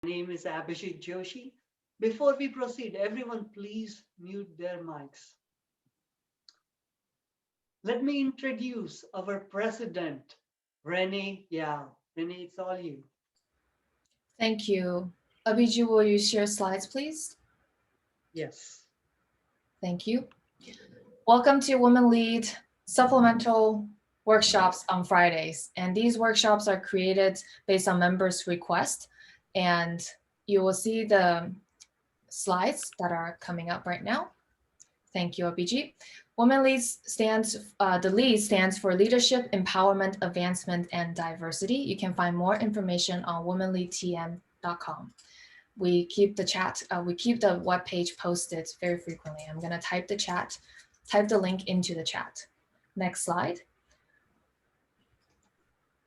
name is Abhijeet Joshi. Before we proceed, everyone please mute their mics. Let me introduce our president, Renee Yao. Renee, it's all you. Thank you. Abhijit, will you share slides, please? Yes. Thank you. Welcome to Women L.E.A.D supplemental workshops on Fridays. And these workshops are created based on members' request. And you will see the slides that are coming up right now. Thank you, Abhijit. Women L.E.A.D stands, the LEAD stands for Leadership, Empowerment, Advancement, and Diversity. You can find more information on womenleadtm.com. We keep the chat, we keep the webpage posted very frequently. I'm gonna type the link into the chat. Next slide.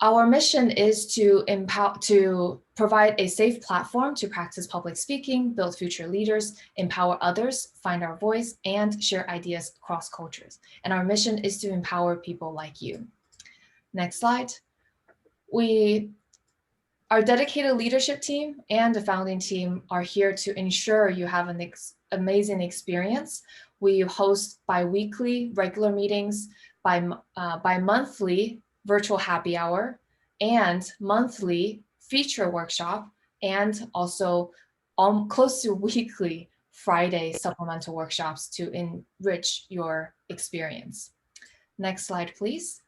Our mission is to provide a safe platform to practice public speaking, build future leaders, empower others, find our voice, and share ideas across cultures. And our mission is to empower people like you. Next slide. Our dedicated leadership team and the founding team are here to ensure you have an amazing experience. We host bi-weekly regular meetings, bi-monthly virtual happy hour, and monthly feature workshop, and also close to weekly Friday supplemental workshops to enrich your experience. Next slide, please.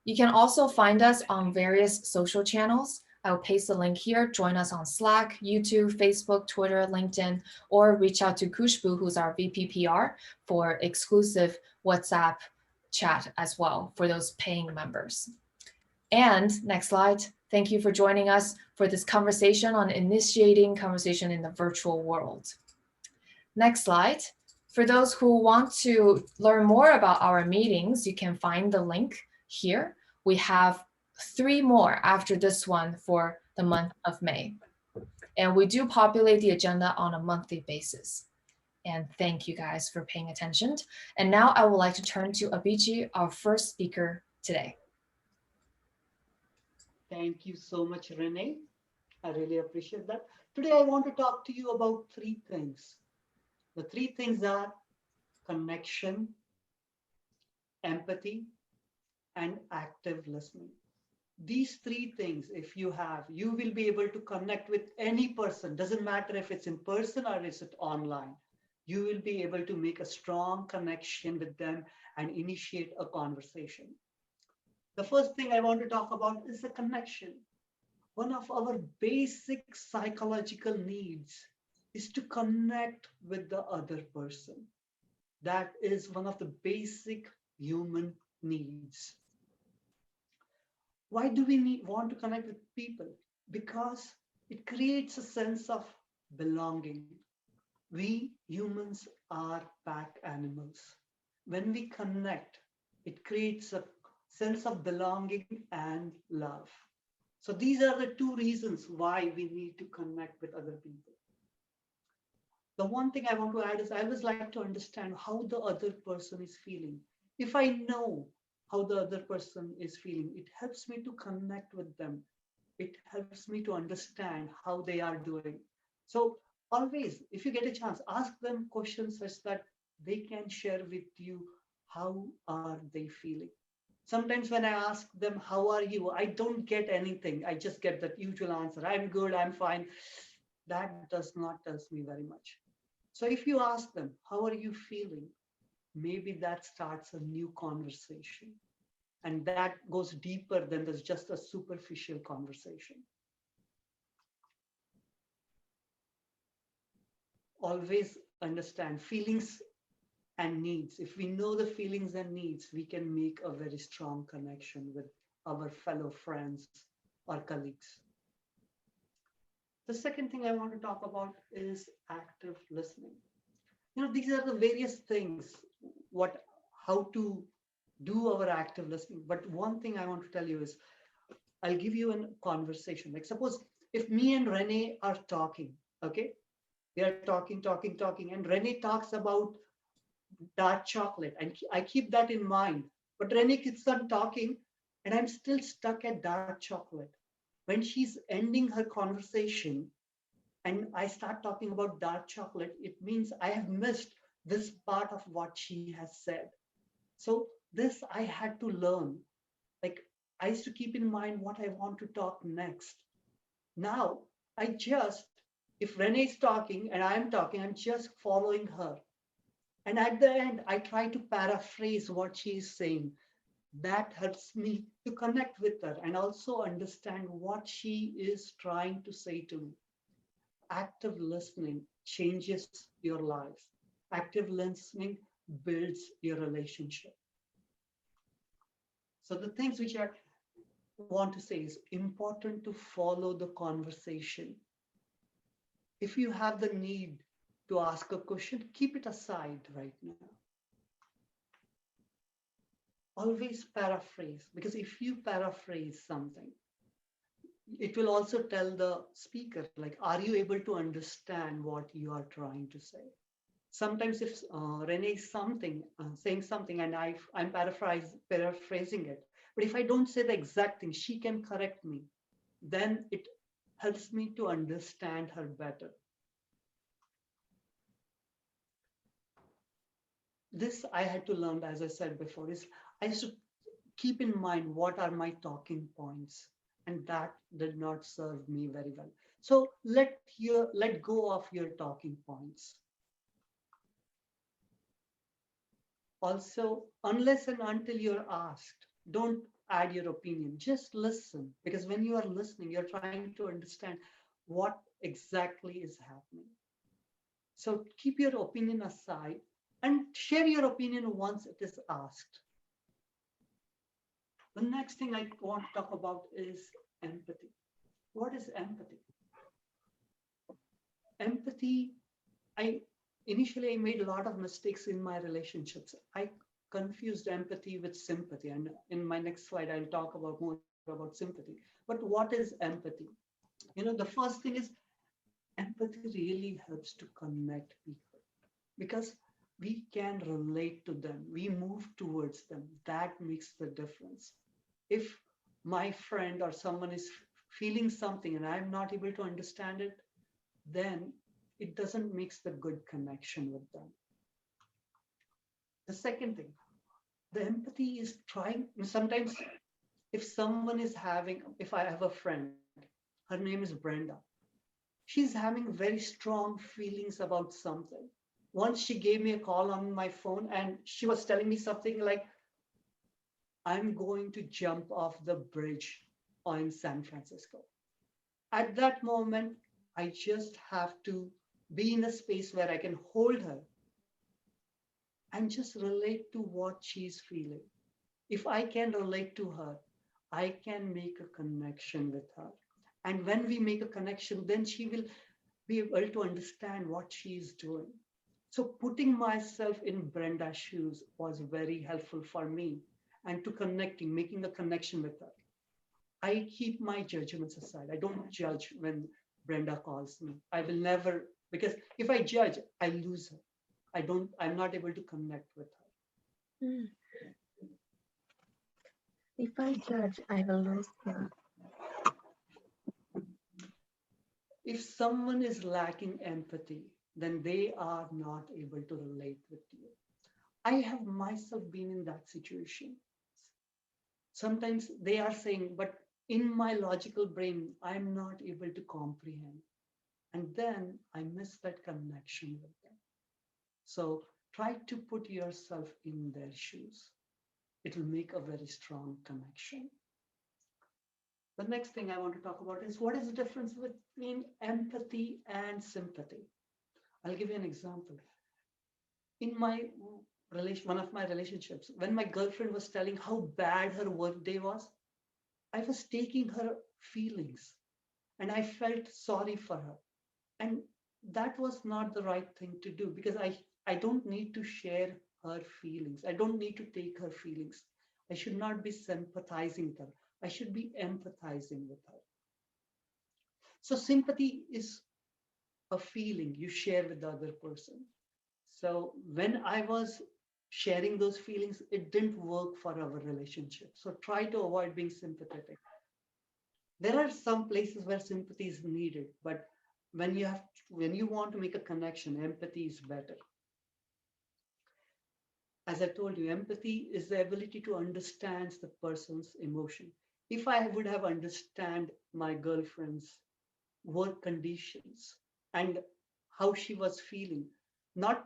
You can also find us on various social channels. I will paste the link here. Join us on Slack, YouTube, Facebook, Twitter, LinkedIn, or reach out to Kushbu, who's our VP PR, for exclusive WhatsApp chat as well for those paying members. And next slide. Thank you for joining us for this conversation on initiating conversation in the virtual world. Next slide. For those who want to learn more about our meetings, you can find the link here. We have 3 more after this one for the month of May. And we do populate the agenda on a monthly basis. And thank you guys for paying attention. And now I would like to turn to Abhijeet, our first speaker today. Thank you so much, Renee. I really appreciate that. Today, I want to talk to you about 3 things. The 3 things are connection, empathy, and active listening. These 3 things, if you have, you will be able to connect with any person. Doesn't matter if it's in person or is it online. You will be able to make a strong connection with them and initiate a conversation. The first thing I want to talk about is the connection. One of our basic psychological needs is to connect with the other person. That is one of the basic human needs. Why do we want to connect with people? Because it creates a sense of belonging. We humans are pack animals. When we connect, it creates a sense of belonging and love. So these are the 2 reasons why we need to connect with other people. The one thing I want to add is I always like to understand how the other person is feeling. If I know how the other person is feeling, it helps me to connect with them. It helps me to understand how they are doing. So always, if you get a chance, ask them questions such that they can share with you how are they feeling. Sometimes when I ask them, how are you? I don't get anything. I just get that usual answer. I'm good, I'm fine. That does not tell me very much. So if you ask them, how are you feeling? Maybe that starts a new conversation. And that goes deeper than there's just a superficial conversation. Always understand feelings and needs. If we know the feelings and needs, we can make a very strong connection with our fellow friends or colleagues. The second thing I want to talk about is active listening. These are the various things, how to do our active listening. But one thing I want to tell you is, I'll give you a conversation. Like suppose if me and Renee are talking, okay? We are talking, and Renee talks about dark chocolate, and I keep that in mind. But Renee keeps on talking, and I'm still stuck at dark chocolate. When she's ending her conversation and I start talking about dark chocolate, it means I have missed this part of what she has said. So this I had to learn. Like I used to keep in mind what I want to talk next. Now I just, if Renee's talking and I'm talking, I'm just following her. And at the end, I try to paraphrase what she's saying. That helps me to connect with her and also understand what she is trying to say to me. Active listening changes your life. Active listening builds your relationship. So the things which I want to say is important to follow the conversation. If you have the need to ask a question, keep it aside right now. Always paraphrase, because if you paraphrase something, it will also tell the speaker, like, are you able to understand what you are trying to say? Sometimes if Renee is saying something and I'm paraphrasing it, but if I don't say the exact thing, she can correct me. Then it helps me to understand her better. This I had to learn, as I said before, is I used to keep in mind what are my talking points, and that did not serve me very well. So let go of your talking points. Also, unless and until you're asked, don't add your opinion. Just listen, because when you are listening, you're trying to understand what exactly is happening. So keep your opinion aside and share your opinion once it is asked. The next thing I want to talk about is empathy. What is empathy? Empathy, I initially I made a lot of mistakes in my relationships. I confused empathy with sympathy. And in my next slide, I'll talk about more about sympathy. But what is empathy? The first thing is empathy really helps to connect people because we can relate to them. We move towards them. That makes the difference. If my friend or someone is feeling something and I'm not able to understand it, then it doesn't make the good connection with them. The second thing, the empathy is trying. Sometimes, if I have a friend, her name is Brenda, she's having very strong feelings about something. Once she gave me a call on my phone and she was telling me something like, I'm going to jump off the bridge in San Francisco. At that moment, I just have to be in a space where I can hold her and just relate to what she's feeling. If I can relate to her, I can make a connection with her. And when we make a connection, then she will be able to understand what she's doing. So putting myself in Brenda's shoes was very helpful for me and to connecting, making a connection with her. I keep my judgments aside. I don't judge when Brenda calls me. I will never, because if I judge, I lose her. I'm not able to connect with her. Mm. If I judge, I will lose her. If someone is lacking empathy, then they are not able to relate with you. I have myself been in that situation. Sometimes they are saying, but in my logical brain, I'm not able to comprehend. And then I miss that connection with them. So try to put yourself in their shoes. It will make a very strong connection. The next thing I want to talk about is what is the difference between empathy and sympathy? I'll give you an example. In one of my relationships, when my girlfriend was telling how bad her work day was, I was taking her feelings and I felt sorry for her. And that was not the right thing to do because I don't need to share her feelings. I don't need to take her feelings. I should not be sympathizing with her. I should be empathizing with her. So sympathy is a feeling you share with the other person. So when I was sharing those feelings, it didn't work for our relationship. So try to avoid being sympathetic. There are some places where sympathy is needed, but when you want to make a connection, empathy is better. As I told you, empathy is the ability to understand the person's emotion. If I would have understand my girlfriend's work conditions and how she was feeling, not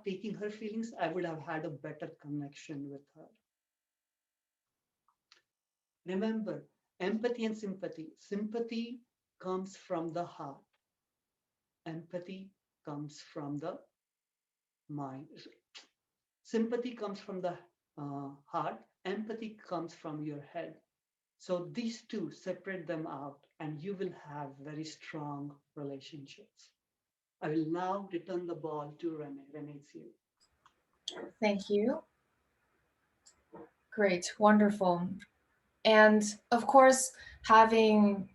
taking her feelings, I would have had a better connection with her. Remember, empathy and sympathy. Sympathy comes from the heart. Empathy comes from the mind. Sympathy comes from the heart. Empathy comes from your head. So these two, separate them out, and you will have very strong relationships. I will now return the ball to Renee. Renee, it's you. Thank you. Great, wonderful. And of course, having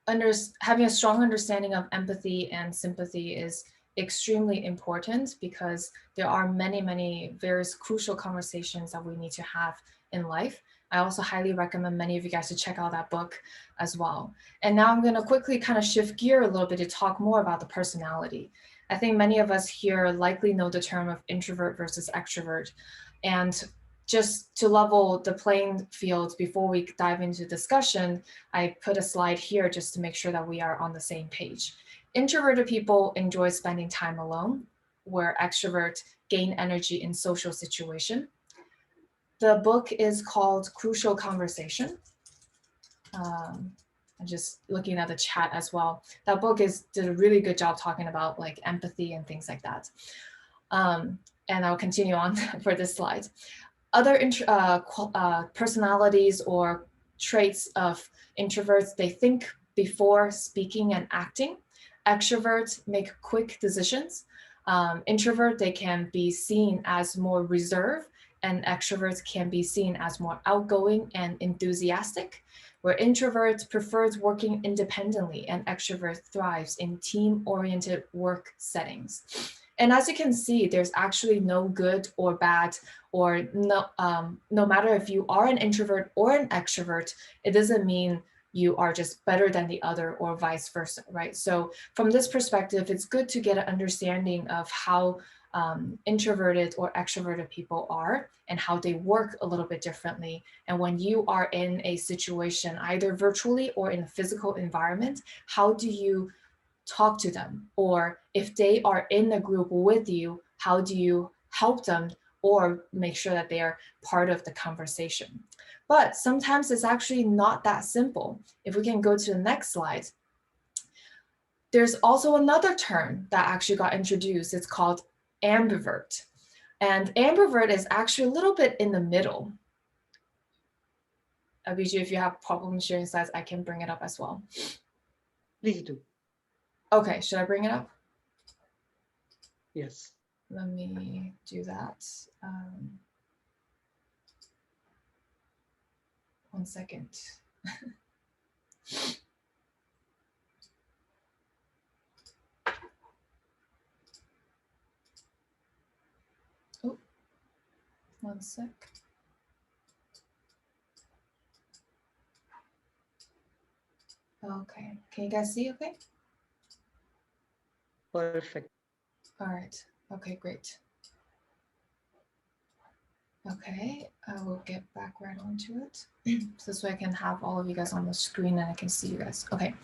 having a strong understanding of empathy and sympathy is extremely important because there are many various crucial conversations that we need to have in life. I also highly recommend many of you guys to check out that book as well. And now I'm going to quickly kind of shift gear a little bit to talk more about the personality. I think many of us here likely know the term of introvert versus extrovert. And just to level the playing field before we dive into discussion, I put a slide here just to make sure that we are on the same page. Introverted people enjoy spending time alone, where extroverts gain energy in social situation. The book is called Crucial Conversation. I'm just looking at the chat as well. That book did a really good job talking about like empathy and things like that. And I'll continue on for this slide. Other personalities or traits of introverts, they think before speaking and acting. Extroverts make quick decisions. Introvert, they can be seen as more reserved, and extroverts can be seen as more outgoing and enthusiastic, where introverts prefers working independently and extrovert thrives in team-oriented work settings. And as you can see, there's actually no good or bad, or no matter if you are an introvert or an extrovert, it doesn't mean you are just better than the other or vice versa, right? So from this perspective, it's good to get an understanding of how introverted or extroverted people are and how they work a little bit differently. And when you are in a situation, either virtually or in a physical environment, how do you talk to them? Or if they are in a group with you, how do you help them or make sure that they are part of the conversation? But sometimes it's actually not that simple. If we can go to the next slide, there's also another term that actually got introduced. It's called ambivert. And ambivert is actually a little bit in the middle. Abhijeet, if you have problems sharing slides, I can bring it up as well. Please do. Okay, should I bring it up? Yes. Let me do that. 1 second. Oh, 1 sec. Okay, can you guys see okay? Perfect. All right, okay, great. Okay, I will get back right onto it. So this way I can have all of you guys on the screen and I can see you guys. Okay.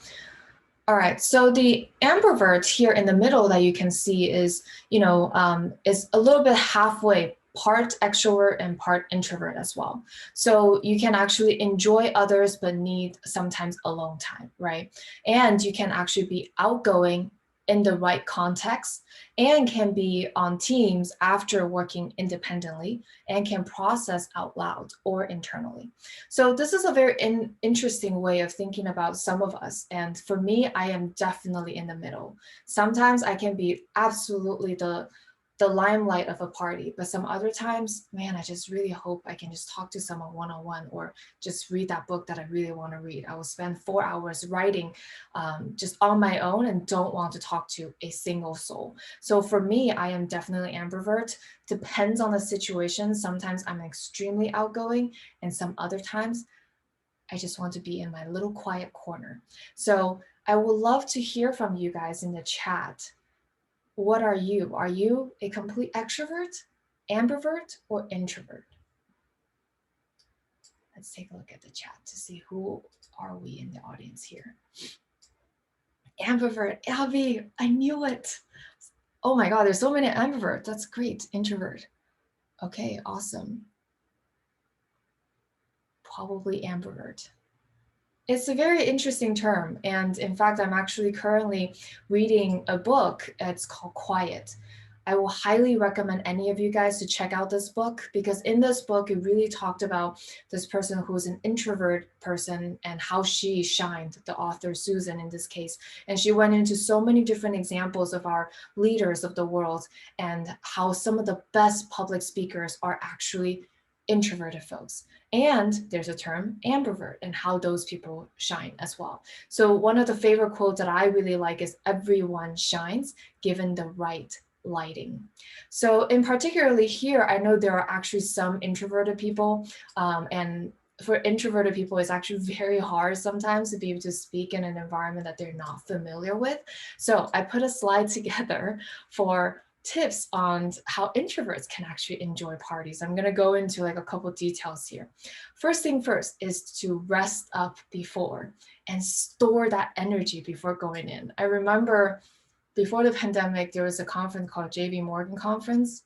All right, so the ambivert here in the middle that you can see is, is a little bit halfway, part extrovert and part introvert as well. So you can actually enjoy others, but need sometimes alone time, right? And you can actually be outgoing in the right context and can be on teams after working independently and can process out loud or internally. So this is a very interesting way of thinking about some of us. And for me, I am definitely in the middle. Sometimes I can be absolutely the limelight of a party, but some other times, man, I just really hope I can just talk to someone one-on-one or just read that book that I really want to read. I will spend 4 hours writing just on my own and don't want to talk to a single soul. So for me, I am definitely ambivert. Depends on the situation. Sometimes I'm extremely outgoing and some other times I just want to be in my little quiet corner. So I would love to hear from you guys in the chat. What are you? Are you a complete extrovert, ambivert, or introvert? Let's take a look at the chat to see who are we in the audience here. Ambivert, Abby, I knew it. Oh my God, there's so many ambiverts. That's great. Introvert. Okay, awesome. Probably ambivert. It's a very interesting term. And in fact, I'm actually currently reading a book. It's called Quiet. I will highly recommend any of you guys to check out this book, because in this book, it really talked about this person who was an introvert person and how she shined, the author Susan in this case. And she went into so many different examples of our leaders of the world and how some of the best public speakers are actually introverted folks. And there's a term ambivert and how those people shine as well. So one of the favorite quotes that I really like is everyone shines given the right lighting. So in particularly here, I know there are actually some introverted people, and for introverted people, it's actually very hard sometimes to be able to speak in an environment that they're not familiar with. So I put a slide together for tips on how introverts can actually enjoy parties. I'm going to go into like a couple details here. First thing first is to rest up before and store that energy before going in. I remember before the pandemic, there was a conference called JP Morgan Conference.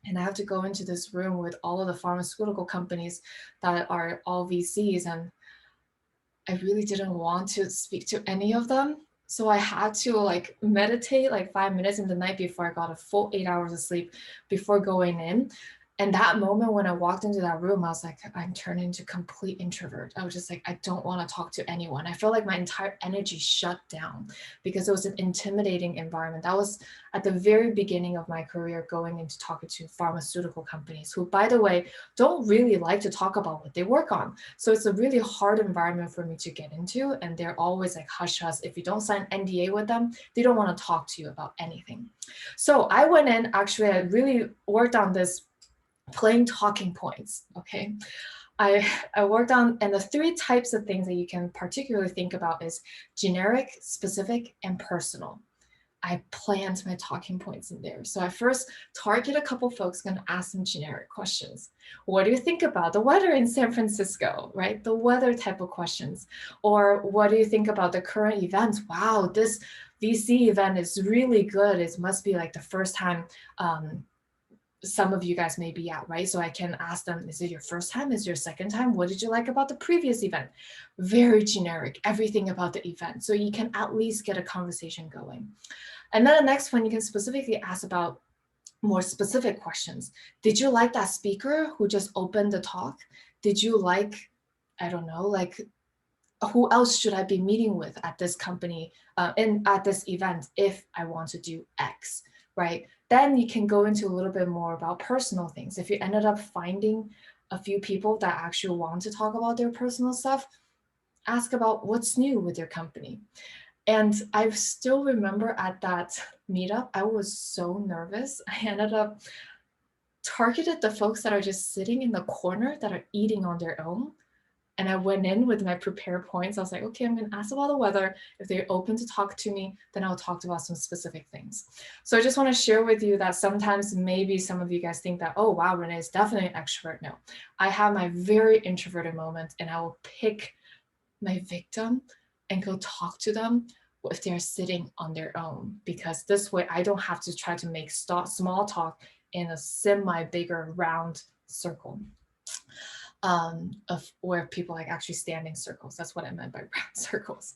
And I have to go into this room with all of the pharmaceutical companies that are all VCs. And I really didn't want to speak to any of them. So I had to like meditate like 5 minutes in the night before I got a full 8 hours of sleep before going in. And that moment when I walked into that room, I was like, I'm turning into complete introvert. I was just like, I don't want to talk to anyone. I felt like my entire energy shut down because it was an intimidating environment. That was at the very beginning of my career, going into talking to pharmaceutical companies who, by the way, don't really like to talk about what they work on. So it's a really hard environment for me to get into. And they're always like hush hush. If you don't sign NDA with them, they don't want to talk to you about anything. So I went in, actually, I really worked on this plain talking points, okay? I worked on, and the 3 types of things that you can particularly think about is generic, specific, and personal. I planned my talking points in there. So I first target a couple folks, gonna ask them generic questions. What do you think about the weather in San Francisco, right? The weather type of questions. Or what do you think about the current events? Wow, this VC event is really good. It must be like the first time some of you guys may be at, right? So I can ask them, is it your first time? Is it your second time? What did you like about the previous event? Very generic, everything about the event. So you can at least get a conversation going. And then the next one, you can specifically ask about more specific questions. Did you like that speaker who just opened the talk? Did you like, I don't know, like who else should I be meeting with at this company and at this event if I want to do X, right? Then you can go into a little bit more about personal things. If you ended up finding a few people that actually want to talk about their personal stuff, ask about what's new with your company. And I still remember at that meetup, I was so nervous. I ended up targeted the folks that are just sitting in the corner that are eating on their own. And I went in with my prepared points. I was like, okay, I'm going to ask about the weather. If they're open to talk to me, then I'll talk about some specific things. So I just want to share with you that sometimes maybe some of you guys think that, oh, wow, Renee is definitely an extrovert. No, I have my very introverted moments, and I will pick my victim and go talk to them if they're sitting on their own, because this way I don't have to try to make small talk in a semi-bigger round circle. Of where people like actually stand in circles. That's what I meant by round circles.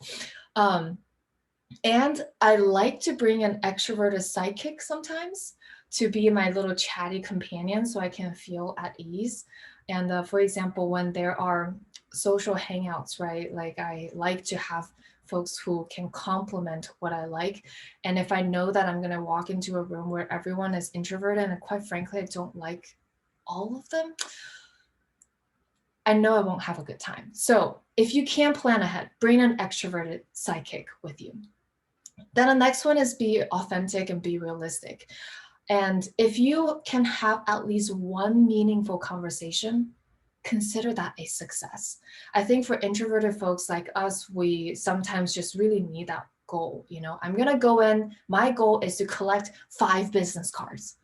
And I like to bring an extroverted sidekick sometimes to be my little chatty companion so I can feel at ease. And for example, when there are social hangouts, right? Like I like to have folks who can complement what I like. And if I know that I'm gonna walk into a room where everyone is introverted and quite frankly, I don't like all of them, I know I won't have a good time. So if you can plan ahead, bring an extroverted sidekick with you. Then the next one is be authentic and be realistic. And if you can have at least one meaningful conversation consider that a success. I think for introverted folks like us, we sometimes just really need that goal. You know, I'm gonna go in, my goal is to collect 5 business cards.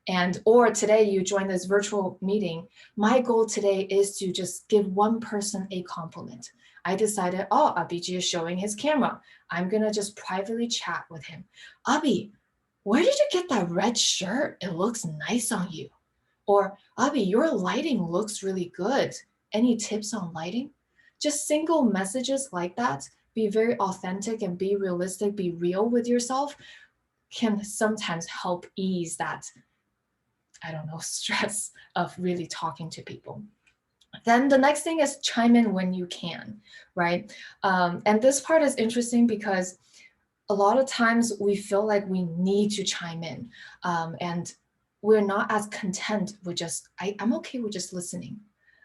And or today you join this virtual meeting, my goal today is to just give one person a compliment. I decided, oh, Abhijeet is showing his camera. I'm gonna just privately chat with him. Abhi, where did you get that red shirt? It looks nice on you. Or, Abhi, your lighting looks really good. Any tips on lighting? Just single messages like that, be very authentic and be realistic, be real with yourself, can sometimes help ease that, I don't know, stress of really talking to people. Then the next thing is chime in when you can, right? And this part is interesting because a lot of times we feel like we need to chime in, and we're not as content with just, I'm okay with just listening.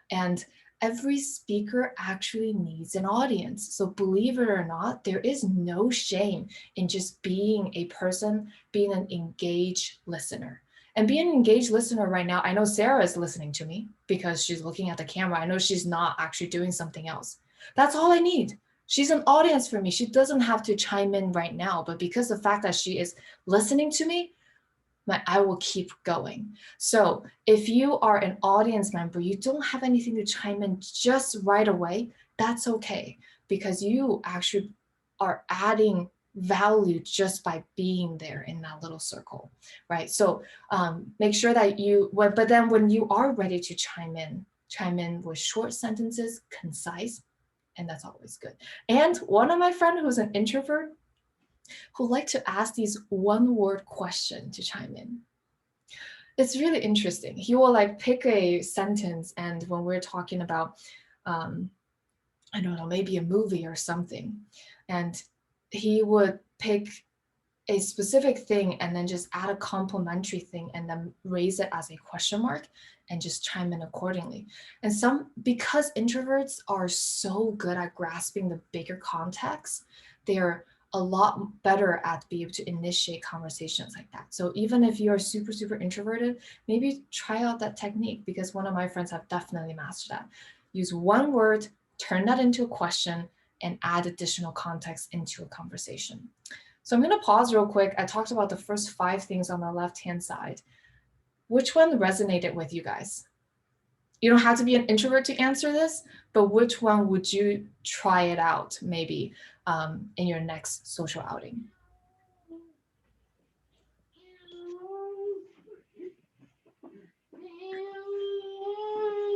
And every speaker actually needs an audience. So believe it or not, there is no shame in just being a person, being an engaged listener. And being an engaged listener right now, I know Sarah is listening to me because she's looking at the camera. I know she's not actually doing something else. That's all I need. She's an audience for me. She doesn't have to chime in right now, but because the fact that she is listening to me, I will keep going. So if you are an audience member, you don't have anything to chime in just right away, that's okay, because you actually are adding value just by being there in that little circle, right? So make sure that but then when you are ready to chime in with short sentences, concise, and that's always good. And one of my friends who's an introvert, who like to ask these one-word questions to chime in. It's really interesting. He will like pick a sentence, and when we're talking about, I don't know, maybe a movie or something, and he would pick a specific thing and then just add a complimentary thing and then raise it as a question mark and just chime in accordingly. And because introverts are so good at grasping the bigger context, they're a lot better at being able to initiate conversations like that. So even if you're super, super introverted, maybe try out that technique, because one of my friends have definitely mastered that. Use one word, turn that into a question, and add additional context into a conversation. So I'm going to pause real quick. I talked about the first 5 things on the left-hand side. Which one resonated with you guys? You don't have to be an introvert to answer this, but which one would you try it out maybe in your next social outing?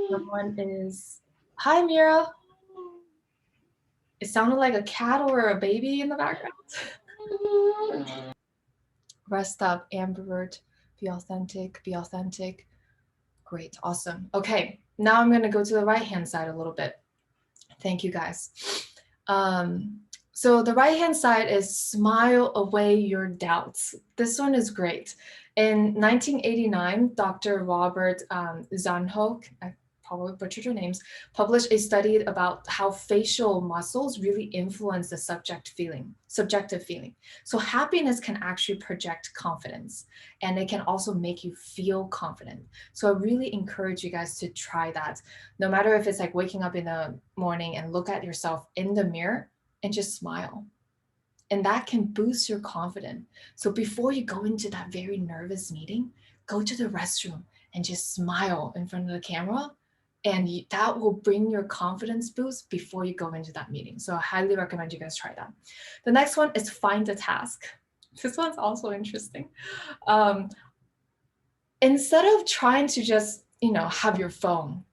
Someone is, hi Mira. It sounded like a cat or a baby in the background. Rest up, ambivert, be authentic, be authentic. Great, awesome. Okay, now I'm gonna go to the right-hand side a little bit. Thank you guys. So the right-hand side is smile away your doubts. This one is great. In 1989, Dr. Robert Zanhoek, I probably butchered your names, published a study about how facial muscles really influence the subjective feeling. So happiness can actually project confidence, and it can also make you feel confident. So I really encourage you guys to try that. No matter if it's like waking up in the morning and look at yourself in the mirror and just smile. And that can boost your confidence. So before you go into that very nervous meeting, go to the restroom and just smile in front of the camera. And that will bring your confidence boost before you go into that meeting. So I highly recommend you guys try that. The next one is find a task. This one's also interesting. Instead of trying to just, have your phone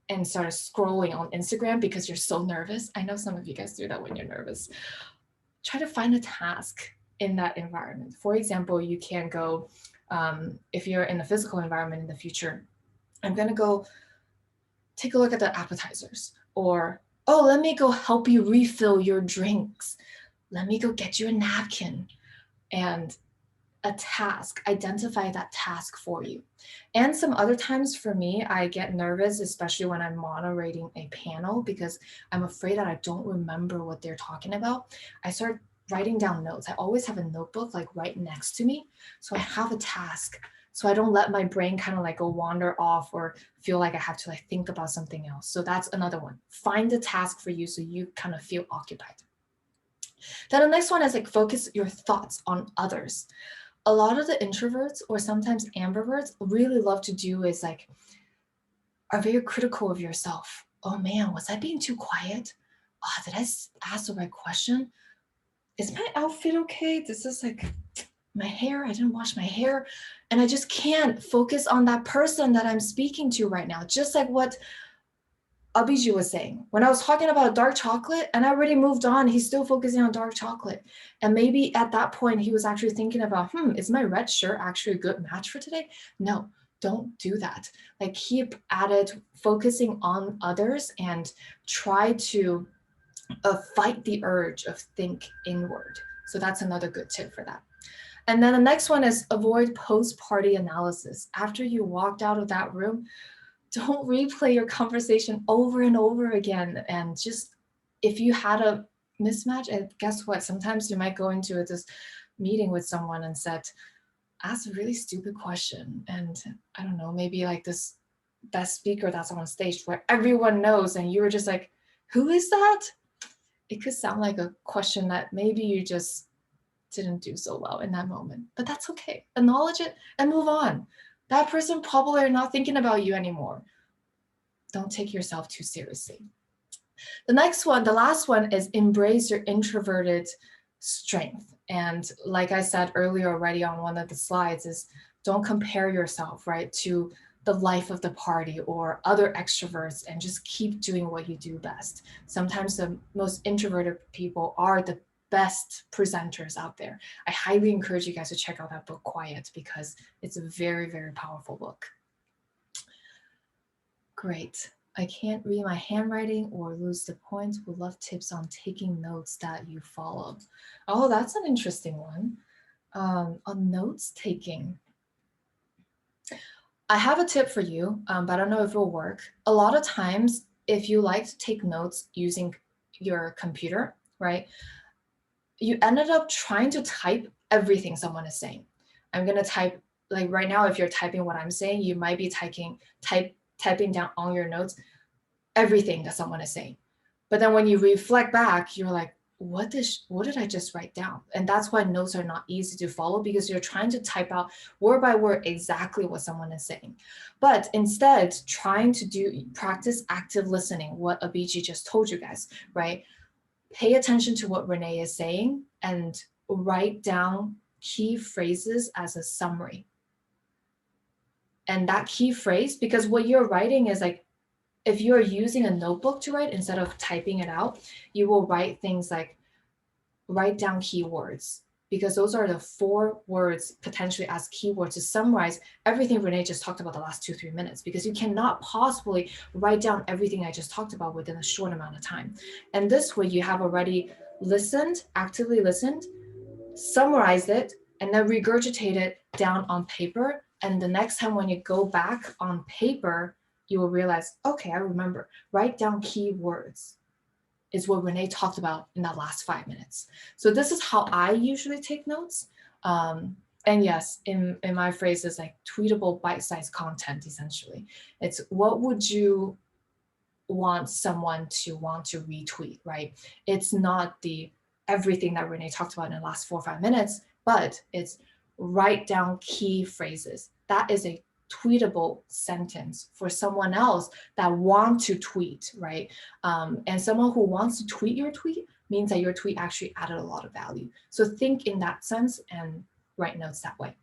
and start scrolling on Instagram because you're so nervous. I know some of you guys do that when you're nervous. Try to find a task in that environment. For example, you can go, if you're in the physical environment in the future, I'm gonna go take a look at the appetizers, or, oh, let me go help you refill your drinks. Let me go get you a napkin. And a task, identify that task for you. And some other times for me, I get nervous, especially when I'm moderating a panel, because I'm afraid that I don't remember what they're talking about. I start writing down notes. I always have a notebook like right next to me. So I have a task so I don't let my brain kind of like go wander off or feel like I have to like think about something else. So that's another one. Find a task for you so you kind of feel occupied. Then the next one is like focus your thoughts on others. A lot of the introverts or sometimes ambiverts really love to do is like are very critical of yourself. Oh man, was I being too quiet? Oh, did I ask the right question? Is my outfit okay? This is like my hair. I didn't wash my hair. And I just can't focus on that person that I'm speaking to right now. Just like what Abhijeet was saying. When I was talking about dark chocolate and I already moved on, he's still focusing on dark chocolate. And maybe at that point, he was actually thinking about, is my red shirt actually a good match for today? No, don't do that. Like keep at it, focusing on others and try to fight the urge of think inward. So that's another good tip for that. And then the next one is avoid post-party analysis. After you walked out of that room, don't replay your conversation over and over again. And just if you had a mismatch, and guess what? Sometimes you might go into this meeting with someone and said, ask a really stupid question. And I don't know, maybe like this best speaker that's on stage where everyone knows, and you were just like, who is that? It could sound like a question that maybe you just didn't do so well in that moment, but that's okay. Acknowledge it and move on. That person probably are not thinking about you anymore. Don't take yourself too seriously. The next one, the last one is embrace your introverted strength. And like I said earlier already on one of the slides is don't compare yourself, right, to the life of the party or other extroverts and just keep doing what you do best. Sometimes the most introverted people are the best presenters out there. I highly encourage you guys to check out that book, Quiet, because it's a very, very powerful book. Great. I can't read my handwriting or lose the point. Would love tips on taking notes that you follow. Oh, that's an interesting one. On notes taking. I have a tip for you, but I don't know if it'll work. A lot of times, if you like to take notes using your computer, right, you ended up trying to type everything someone is saying. I'm going to type, like right now, if you're typing what I'm saying, you might be typing down on your notes everything that someone is saying. But then when you reflect back, you're like, what did I just write down? And that's why notes are not easy to follow, because you're trying to type out word by word exactly what someone is saying. But instead, trying to practice active listening, what Abhijeet just told you guys, right? Pay attention to what Renee is saying and write down key phrases as a summary. And that key phrase, because what you're writing is like, if you're using a notebook to write instead of typing it out, you will write things like, write down keywords, because those are the 4 words potentially as keywords to summarize everything Renee just talked about the last 2-3 minutes, because you cannot possibly write down everything I just talked about within a short amount of time. And this way you have already listened, actively listened, summarized it, and then regurgitate it down on paper. And the next time when you go back on paper, you will realize, okay, I remember. Write down keywords is what Renee talked about in that last 5 minutes. So this is how I usually take notes. And yes, in my phrase is like tweetable bite-sized content, essentially. It's what would you want someone to want to retweet, right? It's not the everything that Renee talked about in the last 4 or 5 minutes, but it's write down key phrases. That is a tweetable sentence for someone else that want to tweet, right? And someone who wants to tweet your tweet means that your tweet actually added a lot of value. So think in that sense and write notes that way.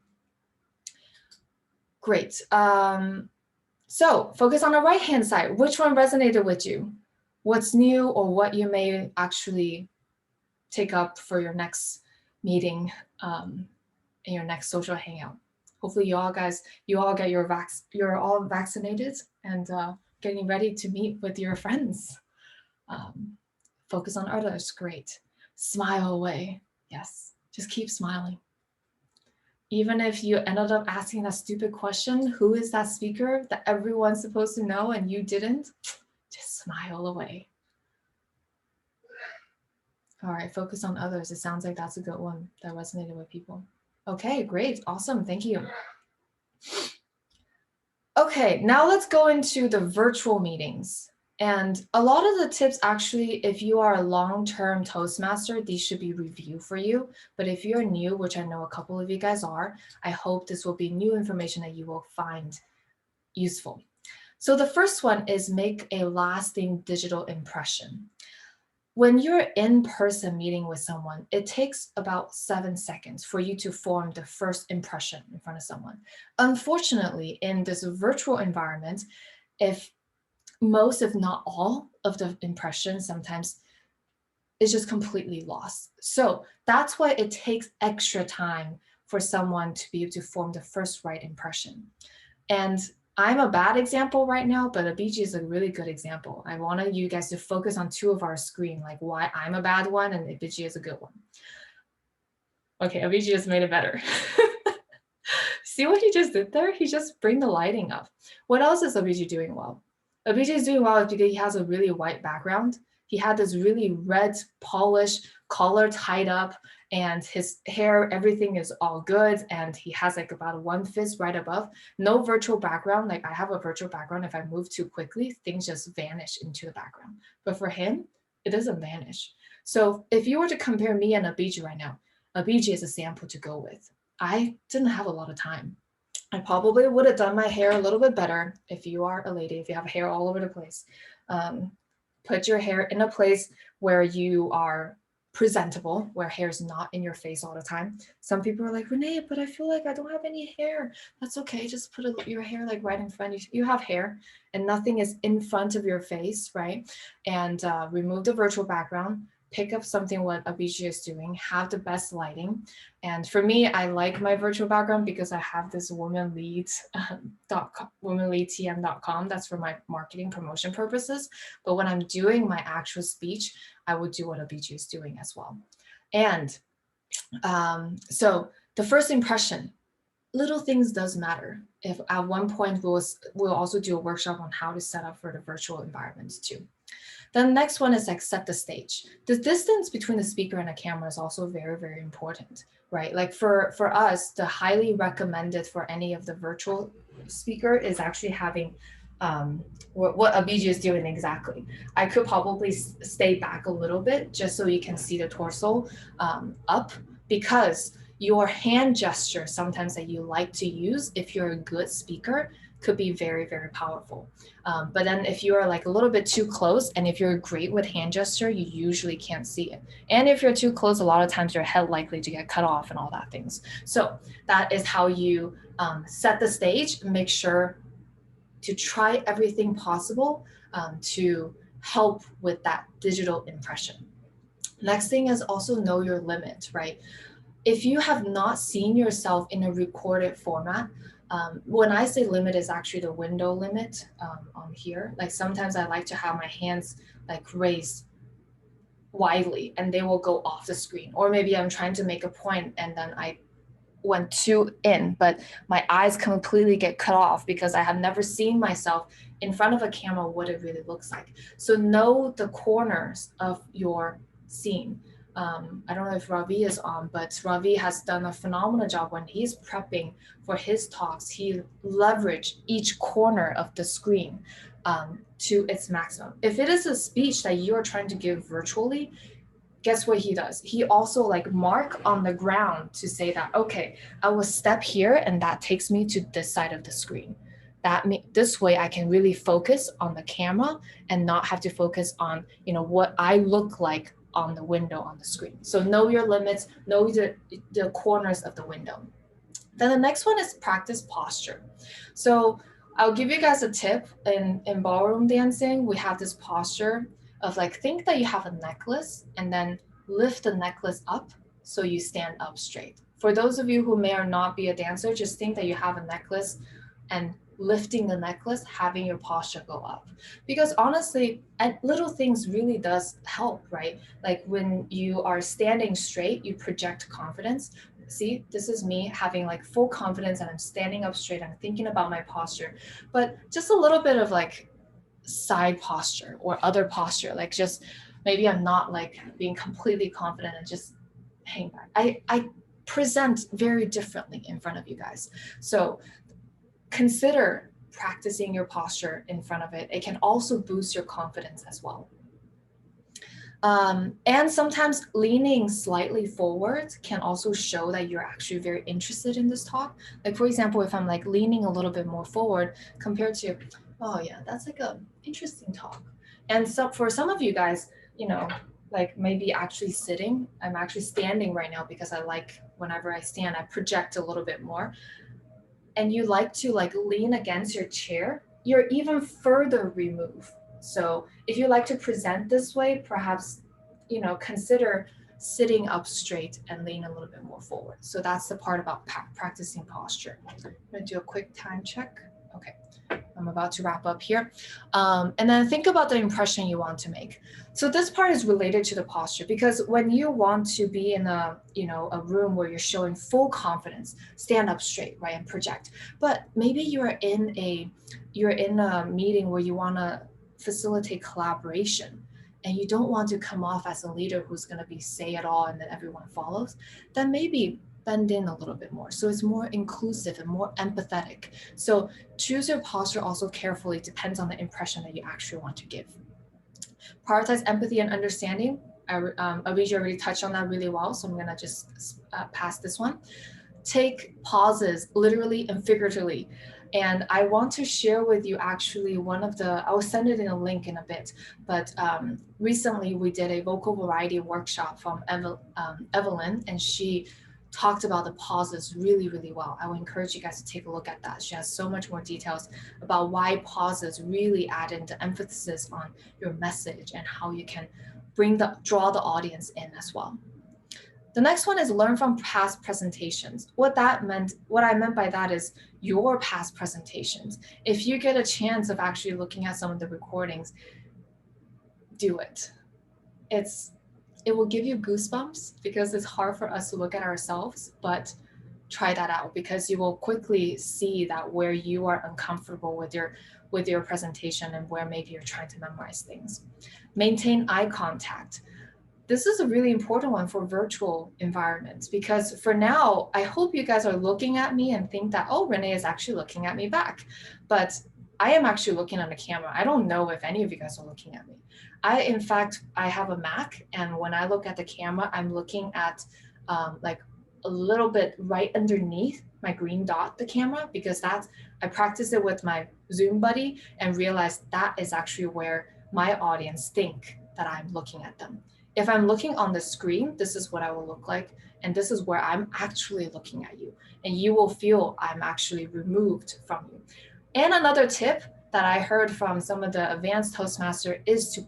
Great. So focus on the right-hand side. Which one resonated with you? What's new or what you may actually take up for your next meeting and your next social hangout? Hopefully you all get you're all vaccinated and getting ready to meet with your friends. Focus on others, great. Smile away, yes, just keep smiling. Even if you ended up asking that stupid question, who is that speaker that everyone's supposed to know and you didn't, just smile away. All right, focus on others. It sounds like that's a good one that resonated with people. Okay, great, awesome, thank you. Okay, now let's go into the virtual meetings. And a lot of the tips actually, if you are a long-term Toastmaster, these should be reviewed for you. But if you're new, which I know a couple of you guys are, I hope this will be new information that you will find useful. So the first one is make a lasting digital impression. When you're in person meeting with someone, it takes about 7 seconds for you to form the first impression in front of someone. Unfortunately, in this virtual environment, if most, if not all, of the impressions sometimes is just completely lost. So that's why it takes extra time for someone to be able to form the first right impression. And I'm a bad example right now, but Abhijeet is a really good example. I wanted you guys to focus on two of our screen, like why I'm a bad one and Abhijeet is a good one. Okay, Abhijeet just made it better. See what he just did there? He just bring the lighting up. What else is Abhijeet doing well? Abhijeet is doing well because he has a really white background. He had this really red, polished collar tied up, and his hair, everything is all good. And he has like about 1/5 right above. No virtual background. Like I have a virtual background. If I move too quickly, things just vanish into the background. But for him, it doesn't vanish. So if you were to compare me and Abhijeet right now, Abhijeet is a sample to go with. I didn't have a lot of time. I probably would have done my hair a little bit better if you are a lady, if you have hair all over the place. Put your hair in a place where you are presentable, where hair is not in your face all the time. Some people are like, Renee, but I feel like I don't have any hair. That's okay. Just put your hair like right in front. You have hair and nothing is in front of your face, right? And remove the virtual background. Pick up something what Abhijeet is doing, have the best lighting. And for me, I like my virtual background because I have this womenlead.com, that's for my marketing promotion purposes. But when I'm doing my actual speech, I would do what Abhijeet is doing as well. And so the first impression, little things does matter. If at one point we'll also do a workshop on how to set up for the virtual environments too. The next one is like set the stage. The distance between the speaker and the camera is also very, very important, right? Like for us, the highly recommended for any of the virtual speaker is actually having what Abhijeet is doing exactly. I could probably stay back a little bit just so you can see the torso up, because your hand gesture sometimes that you like to use if you're a good speaker could be very, very powerful. But then if you are like a little bit too close, and if you're great with hand gesture, you usually can't see it. And if you're too close, a lot of times your head likely to get cut off and all that things. So that is how you set the stage, make sure to try everything possible to help with that digital impression. Next thing is also know your limit, right? If you have not seen yourself in a recorded format, when I say limit is actually the window limit on here. Like sometimes I like to have my hands like raised widely and they will go off the screen. Or maybe I'm trying to make a point and then I went too in, but my eyes completely get cut off because I have never seen myself in front of a camera what it really looks like. So know the corners of your scene. I don't know if Ravi is on, but Ravi has done a phenomenal job when he's prepping for his talks. He leveraged each corner of the screen to its maximum. If it is a speech that you're trying to give virtually, guess what he does? He also like mark on the ground to say that, okay, I will step here and that takes me to this side of the screen. This way I can really focus on the camera and not have to focus on, what I look like on the window on the screen. So know your limits, know the corners of the window. Then the next one is practice posture. So I'll give you guys a tip. In ballroom dancing, we have this posture of like, think that you have a necklace and then lift the necklace up so you stand up straight. For those of you who may or not be a dancer, just think that you have a necklace and lifting the necklace, having your posture go up. Because honestly, little things really does help, right? Like when you are standing straight, you project confidence. See, this is me having like full confidence and I'm standing up straight. I'm thinking about my posture, but just a little bit of like side posture or other posture, like just maybe I'm not like being completely confident and just hang back. I present very differently in front of you guys. So consider practicing your posture in front of it. It can also boost your confidence as well. And sometimes leaning slightly forward can also show that you're actually very interested in this talk. Like, for example, if I'm like leaning a little bit more forward compared to, oh yeah, that's like a interesting talk. And so for some of you guys, you know, like maybe actually sitting, I'm actually standing right now because I like whenever I stand, I project a little bit more. And you like to like lean against your chair, you're even further removed. So if you like to present this way, perhaps, you know, consider sitting up straight and lean a little bit more forward. So that's the part about practicing posture. I'm gonna do a quick time check. Okay, I'm about to wrap up here. And then think about the impression you want to make. So this part is related to the posture because when you want to be in a, you know, a room where you're showing full confidence, stand up straight, right, and project. But maybe you're in a meeting where you want to facilitate collaboration and you don't want to come off as a leader who's going to be say it all and then everyone follows, then maybe bend in a little bit more. So it's more inclusive and more empathetic. So choose your posture also carefully, depends on the impression that you actually want to give. Prioritize empathy and understanding. Abhijeet already touched on that really well, so I'm gonna just pass this one. Take pauses, literally and figuratively. And I want to share with you actually I'll send it in a link in a bit, but recently we did a vocal variety workshop from Evelyn, and she talked about the pauses really, really well. I would encourage you guys to take a look at that. She has so much more details about why pauses really add into emphasis on your message and how you can draw the audience in as well. The next one is learn from past presentations. What I meant by that is your past presentations. If you get a chance of actually looking at some of the recordings, do it. It will give you goosebumps because it's hard for us to look at ourselves, but try that out because you will quickly see that where you are uncomfortable with your presentation and where maybe you're trying to memorize things. Maintain eye contact. This is a really important one for virtual environments because for now, I hope you guys are looking at me and think that, oh, Renee is actually looking at me back. But I am actually looking on the camera. I don't know if any of you guys are looking at me. In fact, I have a Mac, and when I look at the camera, I'm looking at like a little bit right underneath my green dot, the camera, because I practiced it with my Zoom buddy and realized that is actually where my audience think that I'm looking at them. If I'm looking on the screen, this is what I will look like. And this is where I'm actually looking at you. And you will feel I'm actually removed from you. And another tip that I heard from some of the advanced Toastmaster is to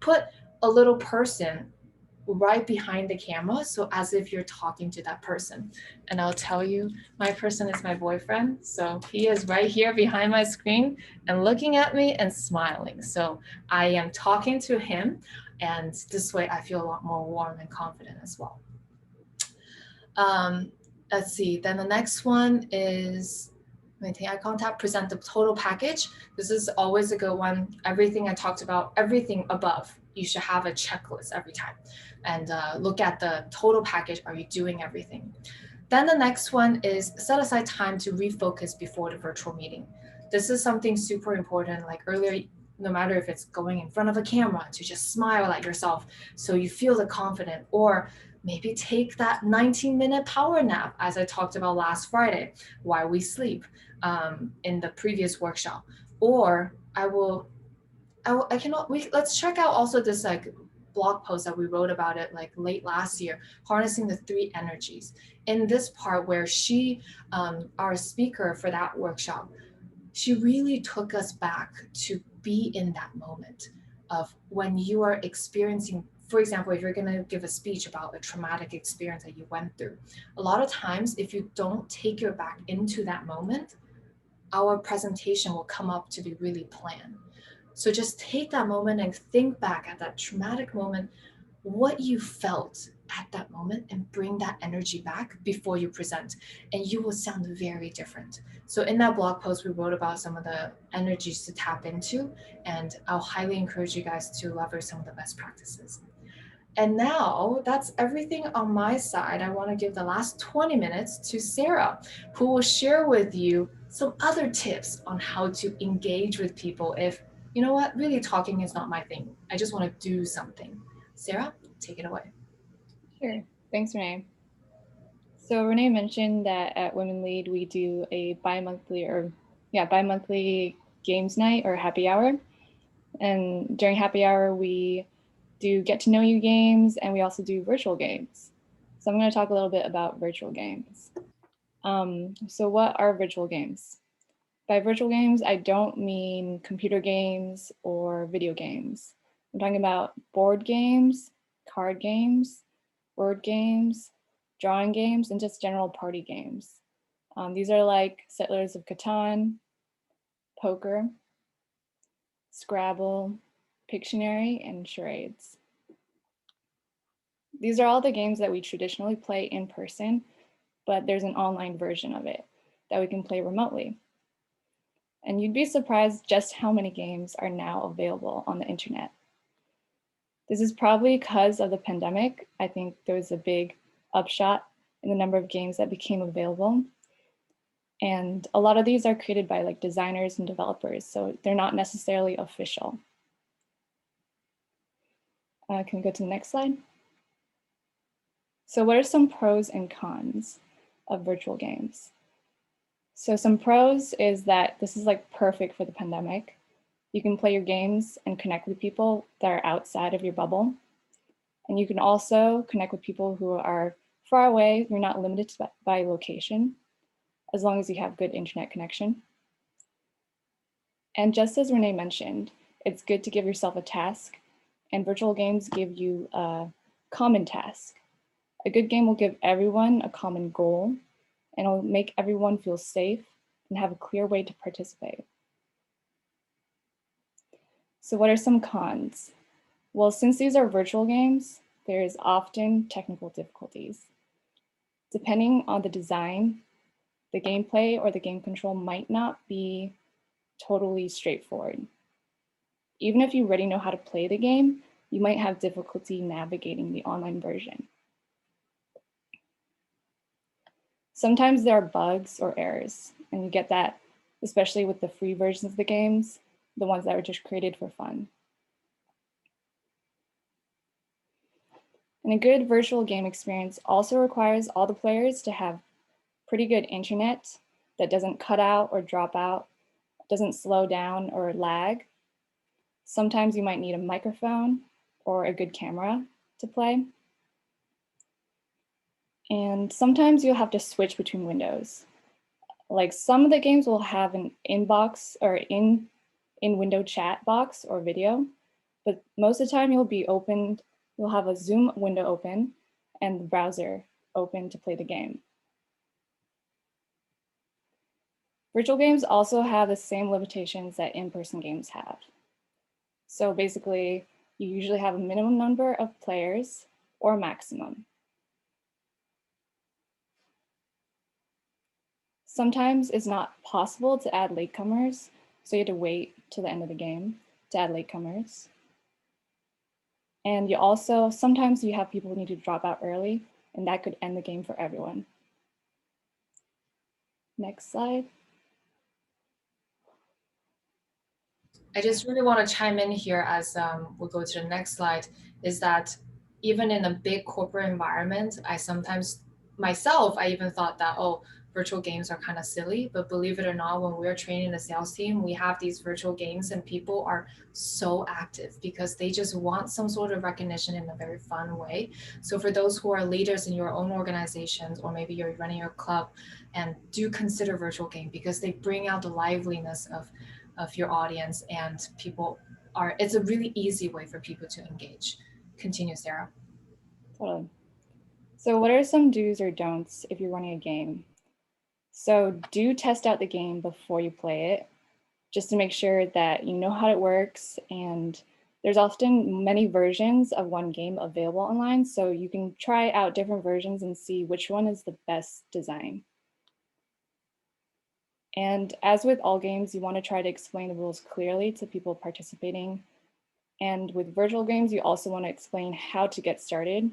put a little person right behind the camera. So as if you're talking to that person. And I'll tell you, my person is my boyfriend. So he is right here behind my screen and looking at me and smiling. So I am talking to him. And this way I feel a lot more warm and confident as well. Let's see, then the next one is maintain eye contact, present the total package. This is always a good one. Everything I talked about, everything above, you should have a checklist every time. And look at the total package, are you doing everything? Then the next one is set aside time to refocus before the virtual meeting. This is something super important, like earlier, no matter if it's going in front of a camera, to just smile at yourself so you feel the confidence, or maybe take that 19-minute power nap, as I talked about last Friday, while we sleep in the previous workshop. Or let's check out also this like blog post that we wrote about it like late last year, harnessing the 3 energies. In this part where she, our speaker for that workshop, she really took us back to be in that moment of when you are experiencing, for example, if you're going to give a speech about a traumatic experience that you went through, a lot of times if you don't take your back into that moment, our presentation will come up to be really planned. So just take that moment and think back at that traumatic moment, what you felt at that moment, and bring that energy back before you present, and you will sound very different. So in that blog post, we wrote about some of the energies to tap into, and I'll highly encourage you guys to leverage some of the best practices. And now that's everything on my side. I want to give the last 20 minutes to Sarah, who will share with you some other tips on how to engage with people if, you know what, really talking is not my thing. I just want to do something. Sarah, take it away. Sure. Thanks, Renee. So Renee mentioned that at Women Lead, we do a bi-monthly games night or happy hour. And during happy hour, we do get to know you games, and we also do virtual games. So I'm going to talk a little bit about virtual games. So what are virtual games? By virtual games, I don't mean computer games or video games. I'm talking about board games, card games, word games, drawing games, and just general party games. These are like Settlers of Catan, poker, Scrabble, Pictionary, and charades. These are all the games that we traditionally play in person, but there's an online version of it that we can play remotely. And you'd be surprised just how many games are now available on the internet. This is probably because of the pandemic. I think there was a big upshot in the number of games that became available. And a lot of these are created by like designers and developers, so they're not necessarily official. Can we go to the next slide? So what are some pros and cons of virtual games? So some pros is that this is like perfect for the pandemic. You can play your games and connect with people that are outside of your bubble. And you can also connect with people who are far away. You're not limited by location, as long as you have good internet connection. And just as Renee mentioned, it's good to give yourself a task, and virtual games give you a common task. A good game will give everyone a common goal, and it'll make everyone feel safe and have a clear way to participate. So what are some cons? Well, since these are virtual games, there is often technical difficulties. Depending on the design, the gameplay or the game control might not be totally straightforward. Even if you already know how to play the game, you might have difficulty navigating the online version. Sometimes there are bugs or errors, and you get that, especially with the free versions of the games, the ones that were just created for fun. And a good virtual game experience also requires all the players to have pretty good internet that doesn't cut out or drop out, doesn't slow down or lag. Sometimes you might need a microphone or a good camera to play. And sometimes you'll have to switch between windows. Like some of the games will have an inbox or in-window chat box or video, but most of the time you'll have a Zoom window open and the browser open to play the game. Virtual games also have the same limitations that in-person games have. So basically, you usually have a minimum number of players or maximum. Sometimes it's not possible to add latecomers, so you have to wait till the end of the game to add latecomers. And sometimes you have people who need to drop out early, and that could end the game for everyone. Next slide. I just really want to chime in here as we'll go to the next slide, is that even in a big corporate environment, I even thought that, oh, virtual games are kind of silly, but believe it or not, when we're training the sales team, we have these virtual games and people are so active because they just want some sort of recognition in a very fun way. So for those who are leaders in your own organizations, or maybe you're running your club, and do consider virtual game because they bring out the liveliness of your audience, and it's a really easy way for people to engage. Continue, Sarah. Totally. So what are some do's or don'ts if you're running a game? So do test out the game before you play it, just to make sure that you know how it works. And there's often many versions of one game available online, so you can try out different versions and see which one is the best design. And as with all games, you want to try to explain the rules clearly to people participating. And with virtual games, you also want to explain how to get started,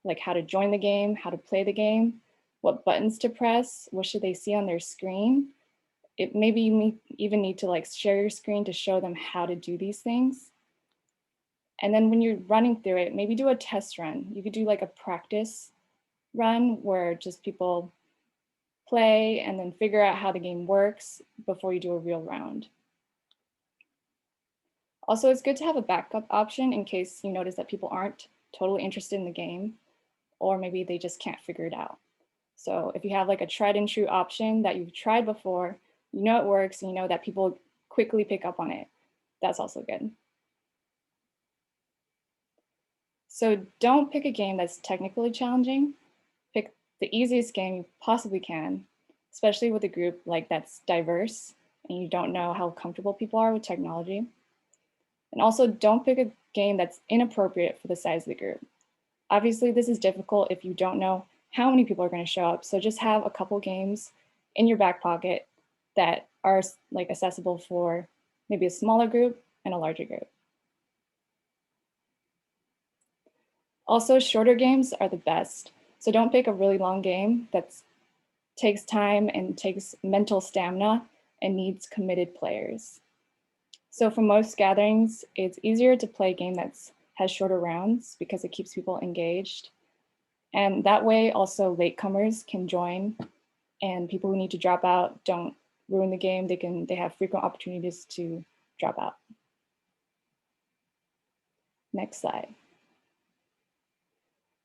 like how to join the game, how to play the game, what buttons to press, what should they see on their screen, maybe you even need to like share your screen to show them how to do these things. And then when you're running through it, maybe do a test run. You could do like a practice run where just people play and then figure out how the game works before you do a real round. Also, it's good to have a backup option in case you notice that people aren't totally interested in the game, or maybe they just can't figure it out. So if you have like a tried and true option that you've tried before, you know it works, and you know that people quickly pick up on it, that's also good. So don't pick a game that's technically challenging. Pick the easiest game you possibly can, especially with a group like that's diverse and you don't know how comfortable people are with technology. And also don't pick a game that's inappropriate for the size of the group. Obviously, this is difficult if you don't know how many people are going to show up. So just have a couple games in your back pocket that are like accessible for maybe a smaller group and a larger group. Also, shorter games are the best. So don't pick a really long game that takes time and takes mental stamina and needs committed players. So for most gatherings, it's easier to play a game that has shorter rounds because it keeps people engaged. And that way also latecomers can join, and people who need to drop out don't ruin the game. They have frequent opportunities to drop out. Next slide.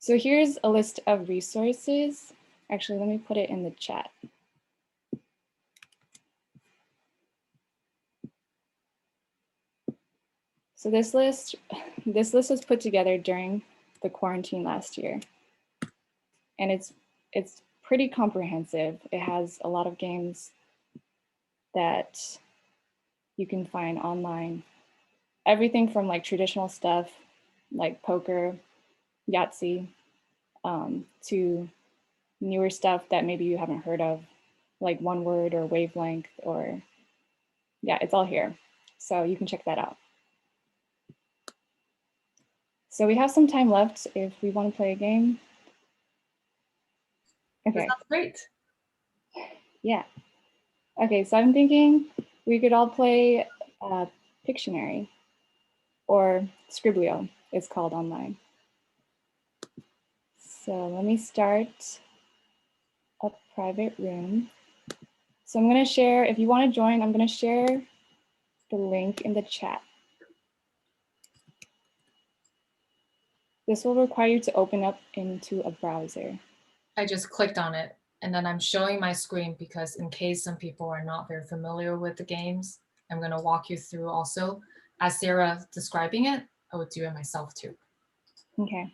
So here's a list of resources. Actually, let me put it in the chat. So this list was put together during the quarantine last year. And it's pretty comprehensive. It has a lot of games that you can find online. Everything from like traditional stuff like poker, Yahtzee, to newer stuff that maybe you haven't heard of, like One Word or Wavelength, or yeah, it's all here. So you can check that out. So we have some time left if we want to play a game. Okay. That's great. Yeah. Okay, so I'm thinking we could all play Pictionary, or Scriblio, it's called online. So let me start a private room. So I'm going to share, if you want to join, I'm going to share the link in the chat. This will require you to open up into a browser. I just clicked on it, and then I'm showing my screen because in case some people are not very familiar with the games, I'm going to walk you through also. As Sarah describing it, I would do it myself too. Okay.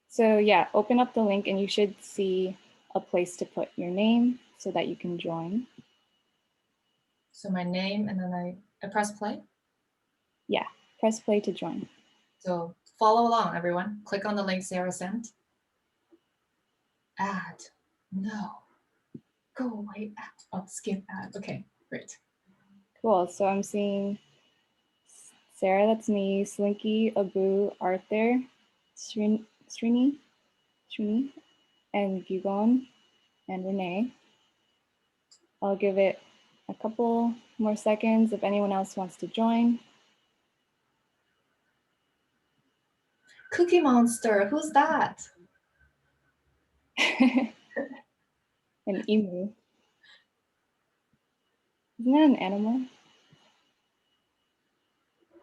So yeah, open up the link and you should see a place to put your name so that you can join. So my name, and then I press play. Yeah, press play to join. So follow along, everyone. Click on the link Sarah sent. Add. No. Go away. Oh, skip ad. Okay, great. Cool. So I'm seeing Sarah, that's me, Slinky, Abu, Arthur, Srini, and Gugon, and Renee. I'll give it a couple more seconds if anyone else wants to join. Cookie Monster, who's that? An emu. Isn't that an animal?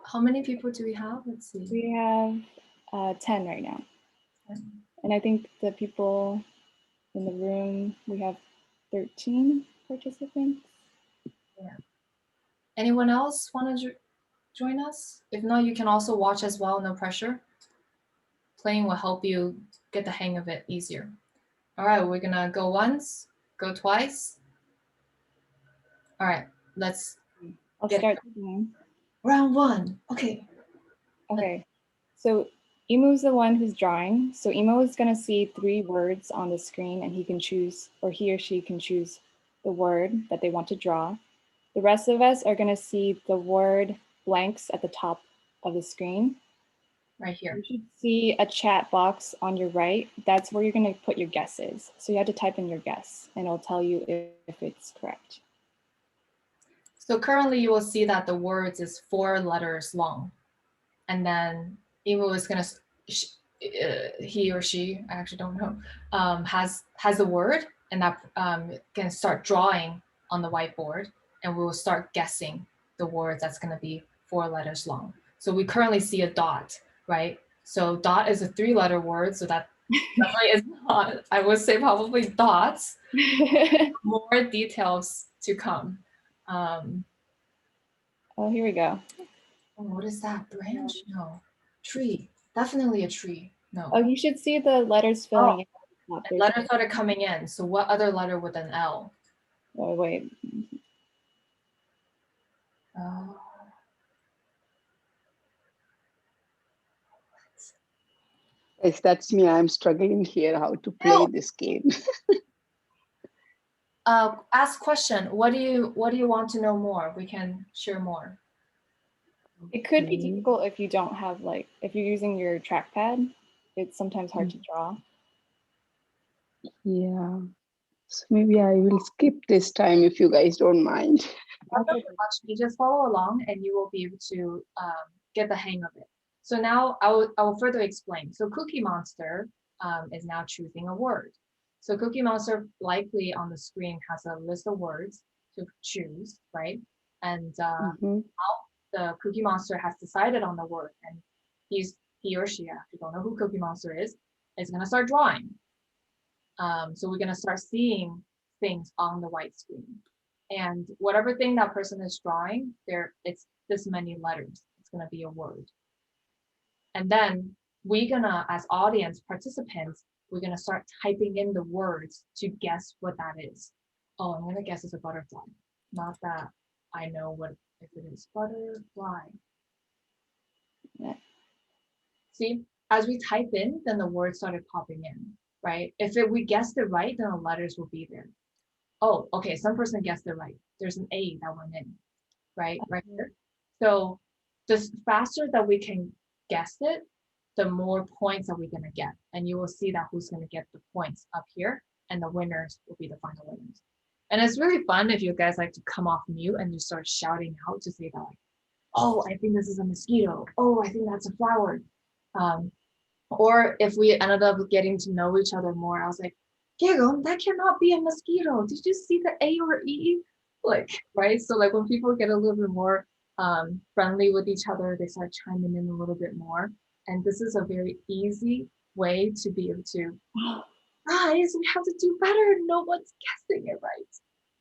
How many people do we have? Let's see. We have 10 right now. 10. And I think the people in the room, we have 13 participants. Yeah. Anyone else want to join us? If not, you can also watch as well, no pressure. Playing will help you get the hang of it easier. All right, we're gonna go once, go twice. All right, let's I'll start the game. Round one. Okay. Okay, so Emu's the one who's drawing. So Emu is gonna see 3 words on the screen and he can choose, or he or she can choose the word that they want to draw. The rest of us are gonna see the word blanks at the top of the screen. Right here. You should see a chat box on your right. That's where you're going to put your guesses. So you have to type in your guess and it'll tell you if it's correct. So currently you will see that the words is 4 letters long. And then Emo is gonna, he or she, I actually don't know, has a word, and that can start drawing on the whiteboard, and we will start guessing the words that's gonna be 4 letters long. So we currently see a dot, right? So dot is a 3-letter word, so that definitely is not, I would say probably dots. More details to come. Oh, here we go. Oh, what is that? Branch? No. Tree. Definitely a tree. No. Oh, you should see the letters filling in. And letters started coming in. So what other letter with an L? Oh, wait. Yes, that's me. I'm struggling here how to play this game. Ask question. What do you want to know more? We can share more. It could be difficult if you don't have if you're using your trackpad, it's sometimes hard to draw. Yeah. So maybe I will skip this time if you guys don't mind. You just follow along and you will be able to get the hang of it. So now I will further explain. So Cookie Monster is now choosing a word. So Cookie Monster likely on the screen has a list of words to choose, right? And now the Cookie Monster has decided on the word, and he or she, I actually don't know who Cookie Monster is gonna start drawing. So we're gonna start seeing things on the white screen. And whatever thing that person is drawing, it's this many letters. It's gonna be a word. And then we're gonna, as audience participants, we're gonna start typing in the words to guess what that is. Oh, I'm gonna guess it's a butterfly. Not that I know what if it is. Butterfly. Yeah. See, as we type in, then the words started popping in, right? If we guessed it right, then the letters will be there. Oh, okay, some person guessed it right. There's an A that went in, right here. So the faster that we can guess it, the more points that we're gonna get. And you will see that who's gonna get the points up here, and the winners will be the final winners. And it's really fun if you guys like to come off mute and you start shouting out to say that, like, oh, I think this is a mosquito. Oh, I think that's a flower. Or if we ended up getting to know each other more, I was like, Diego, that cannot be a mosquito. Did you see the A or E? Like, right? So like when people get a little bit more friendly with each other, they start chiming in a little bit more. And this is a very easy way to be able to, guys, we have to do better. No one's guessing it right.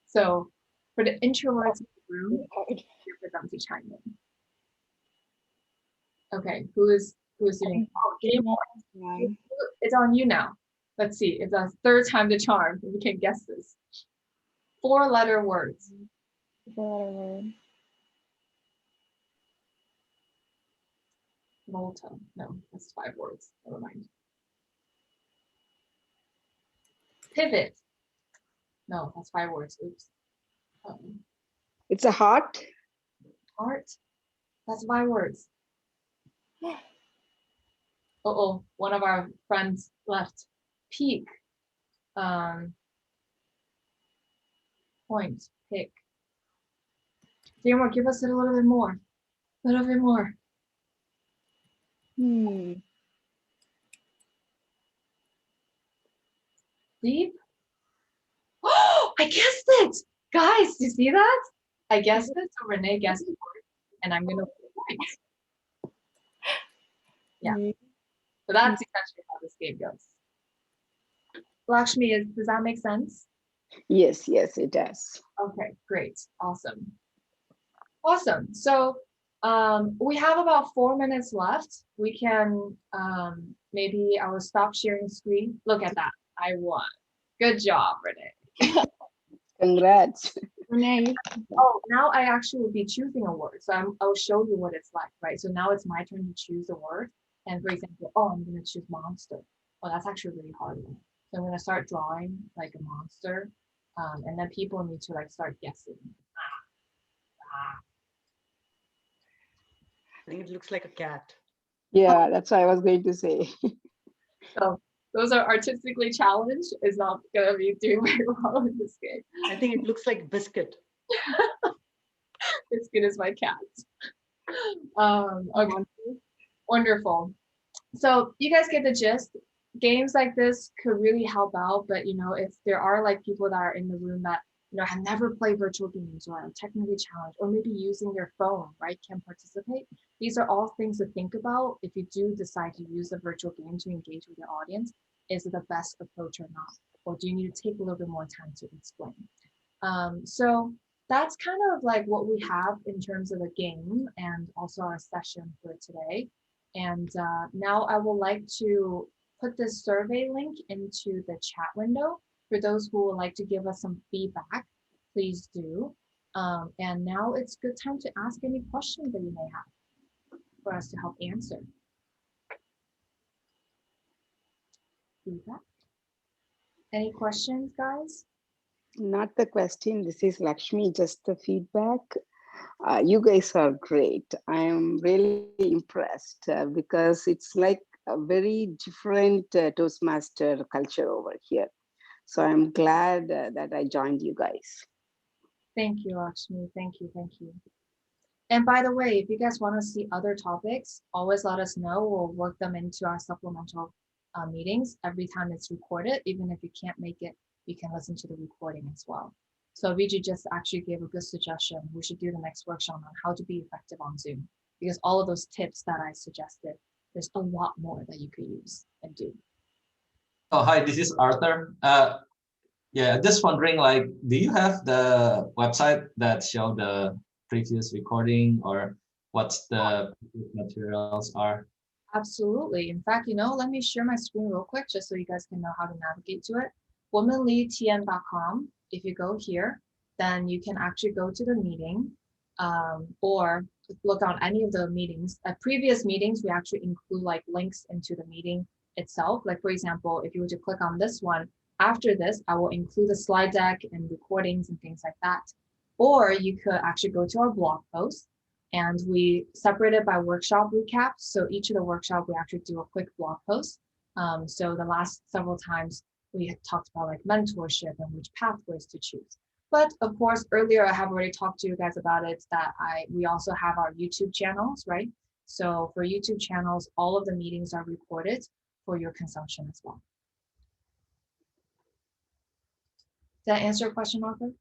So for the introverts in the room, here for them to chime in. Okay, who is doing? Oh, it's on you now. Let's see. It's a third time the charm. We can guess this. 4-letter words. 4-letter word. Volta. No, that's 5 words. Never mind. Pivot. No, that's 5 words. Oops. It's a heart. Heart. That's 5 words. Uh-oh, one of our friends left. Peak. Point. Pick. Daniel, give us a little bit more. A little bit more. Deep. Oh, I guessed it. Guys, do you see that? I guessed it. So Renee guessed it. And I'm going to point. Yeah. So that's essentially how this game goes. Lakshmi, does that make sense? Yes, it does. Okay, great. Awesome. Awesome. So we have about 4 minutes left. We can, maybe I will stop sharing screen. Look at that. I won. Good job, Renee. Congrats. Renee. Oh, now I actually will be choosing a word. So I'll show you what it's like, right? So now it's my turn to choose a word. And for example, oh, I'm going to choose monster. Oh, that's actually a really hard one. So I'm going to start drawing like a monster. And then people need to like start guessing. I think it looks like a cat. Yeah, that's what I was going to say. So those are artistically challenged. Is not going to be doing very well in this game. I think it looks like biscuit. as good as my cats. Okay, wonderful. So you guys get the gist. Games like this could really help out, but if there are like people that are in the room that have never played virtual games or are technically challenged, or maybe using their phone, right, can participate. These are all things to think about if you do decide to use a virtual game to engage with your audience. Is it the best approach or not? Or do you need to take a little bit more time to explain? So that's kind of like what we have in terms of a game and also our session for today. And now I would like to put this survey link into the chat window. For those who would like to give us some feedback, please do. And now it's good time to ask any questions that you may have for us to help answer. Feedback? Any questions, guys? Not the question. This is Lakshmi, just the feedback. You guys are great. I am really impressed because it's like a very different Toastmaster culture over here. So I'm glad that I joined you guys. Thank you, Lakshmi. Thank you. Thank you. And by the way, if you guys want to see other topics, always let us know. We'll work them into our supplemental meetings every time it's recorded. Even if you can't make it, you can listen to the recording as well. So Abhijeet just actually gave a good suggestion. We should do the next workshop on how to be effective on Zoom, because all of those tips that I suggested, there's a lot more that you could use and do. Oh, hi, this is Arthur. Yeah, just wondering, like, do you have the website that show the previous recording, or what's the materials are? Absolutely. In fact, let me share my screen real quick just so you guys can know how to navigate to it. WomenLeadTN.com. If you go here, then you can actually go to the meeting or look on any of the meetings. At previous meetings, we actually include like links into the meeting itself. Like, for example, if you were to click on this one, after this, I will include the slide deck and recordings and things like that. Or you could actually go to our blog post, and we separate it by workshop recaps. So each of the workshop, we actually do a quick blog post. So the last several times we had talked about like mentorship and which pathways to choose. But of course, earlier I have already talked to you guys about it, that we also have our YouTube channels, right? So for YouTube channels, all of the meetings are recorded for your consumption as well. Did that answer your question, Arthur?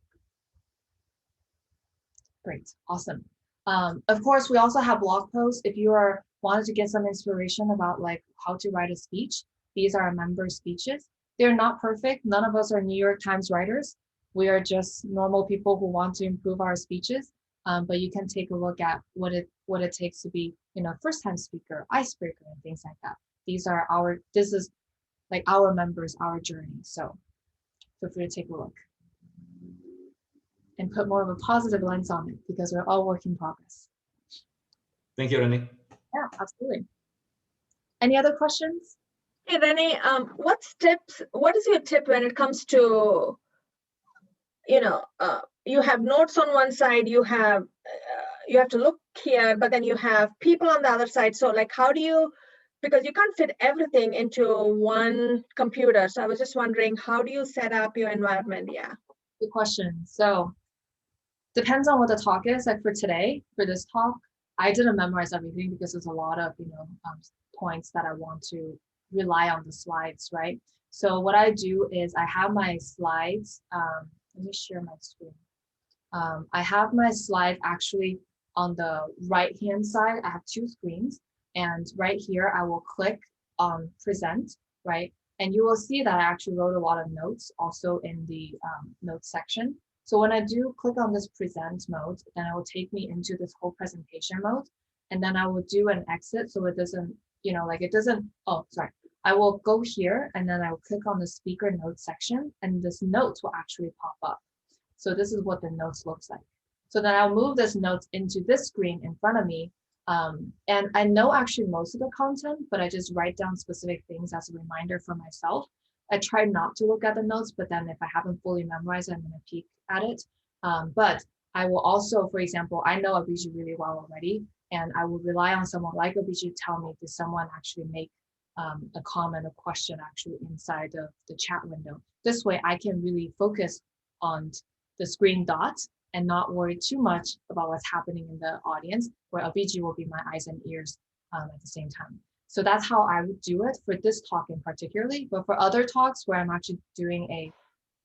Great, awesome. Of course, we also have blog posts. If you are wanted to get some inspiration about like how to write a speech, these are our member speeches. They're not perfect. None of us are New York Times writers. We are just normal people who want to improve our speeches. But you can take a look at what it takes to be, first-time speaker, icebreaker, and things like that. This is like our members, our journey. So feel free to take a look and put more of a positive lens on it, because we're all work in progress. Thank you, Renee. Yeah, absolutely. Any other questions? Hey, Renee, what is your tip when it comes to, you have notes on one side, you have to look here, but then you have people on the other side. So like, how do you, because you can't fit everything into one computer. So I was just wondering, how do you set up your environment? Yeah. Good question. So depends on what the talk is. Like for today, for this talk, I didn't memorize everything because there's a lot of, points that I want to rely on the slides, right? So what I do is I have my slides. Let me share my screen. I have my slide actually on the right-hand side. I have two screens, and right here I will click on present, right? And you will see that I actually wrote a lot of notes also in the notes section. So when I do click on this present mode, then it will take me into this whole presentation mode, and then I will do an exit so it doesn't, I will go here and then I will click on the speaker notes section, and this notes will actually pop up. So this is what the notes looks like. So then I'll move this notes into this screen in front of me. And I know actually most of the content, but I just write down specific things as a reminder for myself. I try not to look at the notes, but then if I haven't fully memorized, I'm going to peek at it. But I will also, for example, I know Abhijeet really well already, and I will rely on someone like Abhijeet to tell me, did someone actually make a comment, a question actually inside of the chat window. This way I can really focus on the screen dots and not worry too much about what's happening in the audience, where Abhijeet will be my eyes and ears at the same time. So that's how I would do it for this talk in particularly. But for other talks where I'm actually doing a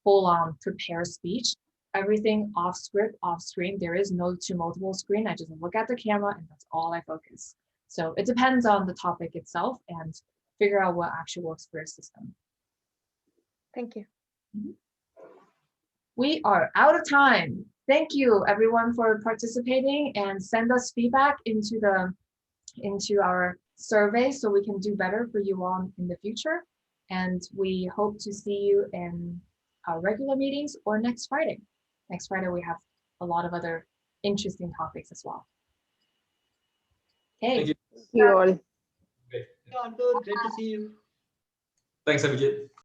full-on prepared speech, everything off script, off screen, there is no to multiple screen. I just look at the camera and that's all I focus. So it depends on the topic itself and figure out what actually works for your system. Thank you. We are out of time. Thank you everyone for participating, and send us feedback into our survey so we can do better for you all in the future. And we hope to see you in our regular meetings or next Friday. Next Friday, we have a lot of other interesting topics as well. Okay. Thank you. Thank you all. Okay. Arthur, great to see you. Thanks, Abhijeet.